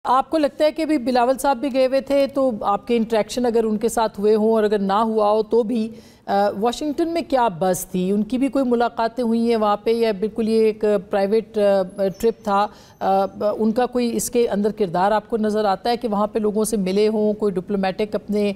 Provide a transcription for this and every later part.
آپ کو لگتا ہے کہ بھی بلاول صاحب بھی گئے ہوئے تھے تو آپ کے انٹریکشن اگر ان کے ساتھ ہوئے ہوں اور اگر نہ ہوا ہو تو بھی واشنگٹن میں کیا بس تھی؟ ان کی بھی کوئی ملاقاتیں ہوئی ہیں وہاں پہ یا بالکل یہ ایک پرائیویٹ ٹرپ تھا؟ ان کا کوئی اس کے اندر کردار آپ کو نظر آتا ہے کہ وہاں پہ لوگوں سے ملے ہوں، کوئی ڈپلومیٹک اپنے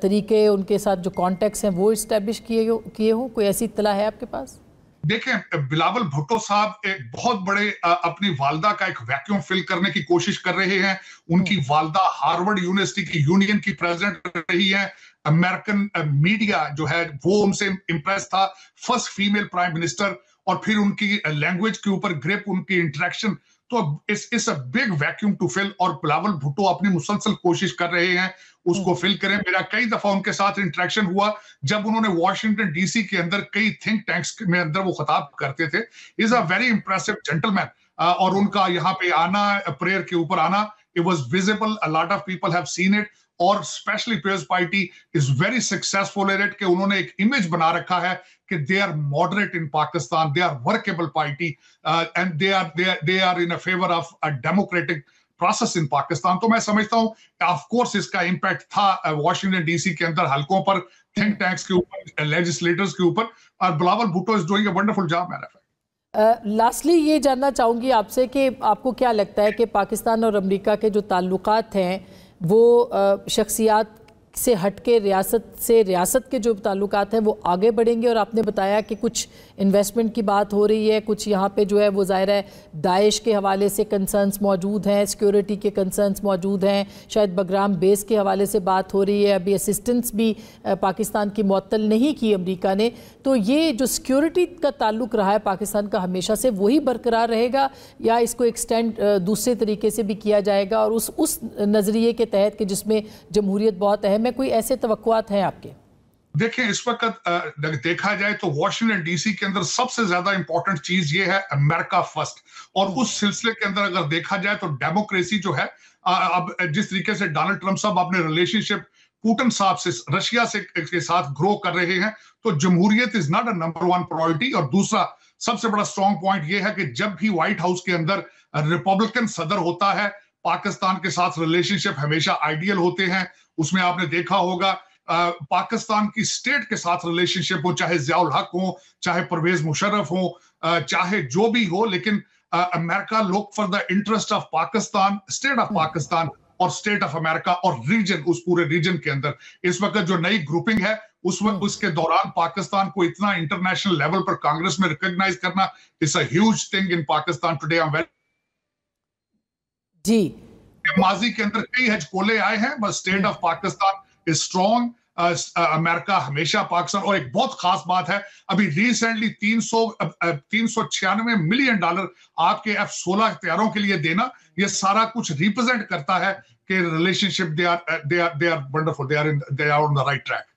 طریقے ان کے ساتھ جو کانٹیکٹس ہیں وہ اسٹیبلش کیے ہوں؟ کوئی ایسی اطلاع ہے آپ کے پاس؟ دیکھیں، بلاول بھٹو صاحب ایک بہت بڑے اپنی والدہ کا ایک ویکیوم فل کرنے کی کوشش کر رہے ہیں۔ ان کی والدہ ہارورڈ یونیورسٹی کی یونین کی پریزیڈنٹ رہی ہے۔ امریکن میڈیا جو ہے وہ ان سے امپریس تھا، فرسٹ فیمیل پرائم منسٹر، اور پھر ان کی لینگویج کے اوپر گرپ، ان کی انٹریکشن، تو اس a big vacuum to fill, اور بلاول بھٹو اپنی مسلسل کوشش کر رہے ہیں اس کو فل کریں۔ میرا کئی دفعہ ان کے ساتھ انٹریکشن ہوا جب انہوں نے واشنگٹن ڈی سی کے اندر کئی تھنک ٹینکس میں اندر وہ خطاب کرتے تھے۔ از اے ویری امپریسو جینٹل مین، اور ان کا یہاں پہ آنا، پریئر کے اوپر آنا، it was visible, a lot of people have seen it، اور specially Peoples Party is very successful in it کہ انہوں نے ایک امیج بنا رکھا ہے کہ they are moderate in Pakistan, they are workable party, and they are in a favor of a democratic process in Pakistan۔ تو میں سمجھتا ہوں آف کورس اس کا امپیکٹ تھا واشنگٹن ڈی سی کے اندر حلقوں پر، تھنک ٹینکس کے اوپر، لیجسلیٹرز کے اوپر، اور Bilawal Bhutto is doing a wonderful job میرا فرینڈ۔ لاسٹلی یہ جاننا چاہوں گی آپ سے کہ آپ کو کیا لگتا ہے کہ پاکستان اور امریکہ کے جو تعلقات ہیں وہ شخصیات سے ہٹ کے ریاست کے جو تعلقات ہیں وہ آگے بڑھیں گے؟ اور آپ نے بتایا کہ کچھ انویسٹمنٹ کی بات ہو رہی ہے، کچھ یہاں پہ جو ہے وہ ظاہر ہے داعش کے حوالے سے کنسرنز موجود ہیں، سیکیورٹی کے کنسرنز موجود ہیں، شاید بگرام بیس کے حوالے سے بات ہو رہی ہے، ابھی اسسٹنس بھی پاکستان کی معطل نہیں کی امریکہ نے۔ تو یہ جو سیکیورٹی کا تعلق رہا ہے پاکستان کا ہمیشہ سے، وہی برقرار رہے گا یا اس کو ایکسٹینڈ دوسرے طریقے سے بھی کیا جائے گا، اور اس نظریے کے تحت کہ جس میں جمہوریت بہت اہم ہے؟ کوئی ایسے توقعات ہیں آپ کے؟ دیکھیں، اس وقت دیکھا جائے تو واشنگٹن ڈی سی کے اندر سب سے زیادہ امپورٹنٹ چیز یہ ہے امریکہ فرسٹ، اور اس سلسلے کے اندر اگر دیکھا جائے تو ڈیموکریسی جو ہے، اب جس طریقے سے ڈونلڈ ٹرمپ صاحب اپنے ریلیشن شپ پوٹن صاحب سے، رشیا سے کے ساتھ گرو کر رہے ہیں، تو جمہوریت is not a number one priority. اور دوسرا سب سے بڑا اسٹرانگ پوائنٹ یہ ہے کہ جب بھی وائٹ ہاؤس کے اندر ریپبلکن صدر ہوتا ہے، پاکستان کے ساتھ ریلیشن شپ ہمیشہ آئیڈیل ہوتے ہیں۔ اس میں آپ نے دیکھا ہوگا پاکستان کی سٹیٹ کے ساتھ ریلیشن شپ ہو، چاہے ضیاء الحق ہو، چاہے پرویز مشرف ہو، چاہے جو بھی ہو، لیکن امریکہ look for the interest of Pakistan, state of Pakistan اور اسٹیٹ آف امریکہ اور ریجن، اس پورے ریجن کے اندر۔ اس وقت جو نئی گروپنگ ہے اس کے دوران پاکستان کو اتنا انٹرنیشنل لیول پر کانگریس میں ریکگنائز کرنا is a huge thing in Pakistan today۔ جی، ماضی کے اندر کئی ہجکولے آئے ہیں، بس state of Pakistan is strong, امریکہ ہمیشہ پاکستان۔ اور ایک بہت خاص بات ہے، ابھی ریسنٹلی $396 ملین آپ کے F-16 ہتھیاروں کے لیے دینا، یہ سارا کچھ ریپرزینٹ کرتا ہے کہ relation ship they are wonderful, they are on the right track۔